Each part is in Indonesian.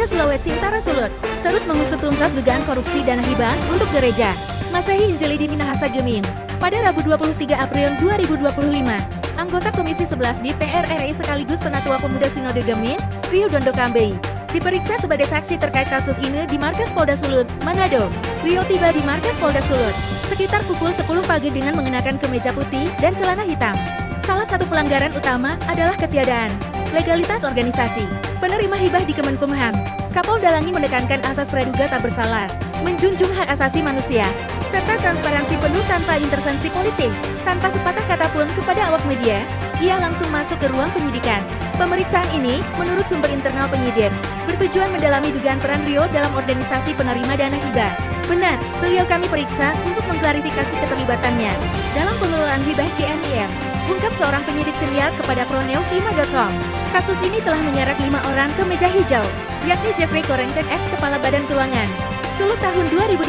Sulawesi Utara Sulut terus mengusut tuntas dugaan korupsi dana hibah untuk gereja Masehi Injili di Minahasa Gemim. Pada Rabu 23 April 2025, anggota Komisi 11 DPR RI sekaligus Penatua Pemuda Sinode Gemim, Rio Dondo Kambei, diperiksa sebagai saksi terkait kasus ini di Markas Polda Sulut, Manado. Rio tiba di Markas Polda Sulut sekitar pukul 10 pagi dengan mengenakan kemeja putih dan celana hitam. Salah satu pelanggaran utama adalah ketiadaan legalitas organisasi penerima hibah di Kemenkumham. Kapolda Langi menekankan asas praduga tak bersalah, menjunjung hak asasi manusia, serta transparansi penuh tanpa intervensi politik. Tanpa sepatah kata pun kepada awak media, ia langsung masuk ke ruang penyidikan. Pemeriksaan ini, menurut sumber internal penyidik, bertujuan mendalami dugaan peran Rio dalam organisasi penerima dana hibah. Benar, beliau kami periksa untuk mengklarifikasi keterlibatannya dalam pengelolaan hibah GMIM, ungkap seorang penyidik senior kepada pronews5.com. Kasus ini telah menyeret 5 orang ke meja hijau, yakni Jeffrey Korenten ex-Kepala Badan Keuangan Sulut tahun 2020,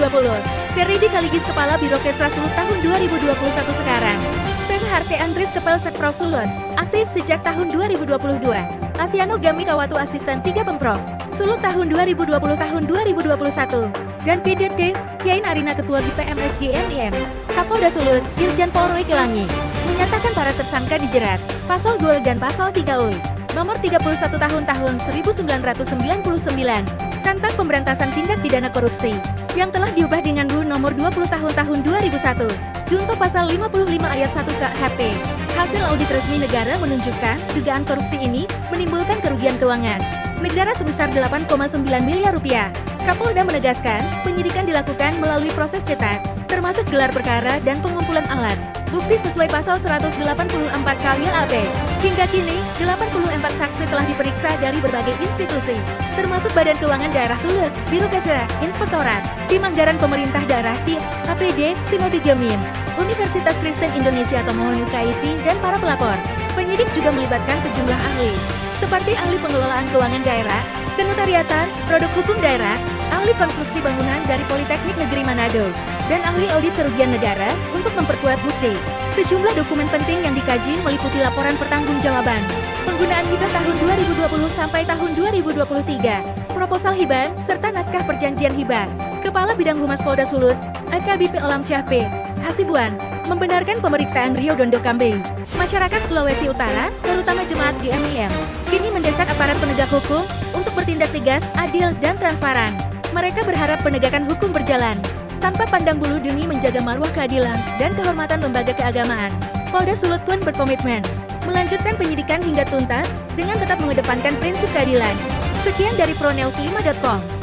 Ferdi Kaligis Kepala Biro Kesra Sulut tahun 2021 sekarang, Steve Harte Andris Kepala Sekprov Sulut, aktif sejak tahun 2022, Asiano Gami Kawatu Asisten 3 Pemprov Sulut tahun 2020 tahun 2021, dan PDT, Kiain Arina Ketua BPMS GMIM, Kapolda Sulut, Irjen Pol Roy Kelangi, menyatakan para tersangka dijerat Pasal 2 dan Pasal 3 UI, Nomor 31 tahun 1999, tentang pemberantasan tindak pidana korupsi, yang telah diubah dengan RUU Nomor 20 tahun 2001, junto Pasal 55 ayat 1 KHP. Hasil audit resmi negara menunjukkan dugaan korupsi ini menimbulkan kerugian keuangan negara sebesar 8,9 miliar rupiah. Kapolda menegaskan, penyidikan dilakukan melalui proses ketat, termasuk gelar perkara dan pengumpulan alat bukti sesuai pasal 184 KUHP. Hingga kini, 84 saksi telah diperiksa dari berbagai institusi, termasuk Badan Keuangan Daerah Sulut, Biro Kesra, Inspektorat, Tim Anggaran Pemerintah Daerah TIP, APD, Sinode Gemim, Universitas Kristen Indonesia atau UKIP, dan para pelapor. Penyidik juga melibatkan sejumlah ahli, seperti ahli pengelolaan keuangan daerah, kenotariatan, produk hukum daerah, ahli konstruksi bangunan dari Politeknik Negeri Manado, dan ahli audit kerugian negara untuk memperkuat bukti. Sejumlah dokumen penting yang dikaji meliputi laporan pertanggungjawaban penggunaan hibah tahun 2020 sampai tahun 2023, proposal hibah, serta naskah perjanjian hibah. Kepala Bidang Humas Polda Sulut, AKBP Olam Syahpe Hasibuan, membenarkan pemeriksaan Rio Dondo Kambei. Masyarakat Sulawesi Utara, terutama jemaat GMIM, kini mendesak aparat penegak hukum untuk bertindak tegas, adil, dan transparan. Mereka berharap penegakan hukum berjalan tanpa pandang bulu demi menjaga marwah keadilan dan kehormatan lembaga keagamaan. Polda Sulut pun berkomitmen melanjutkan penyidikan hingga tuntas dengan tetap mengedepankan prinsip keadilan. Sekian dari pronews5.com.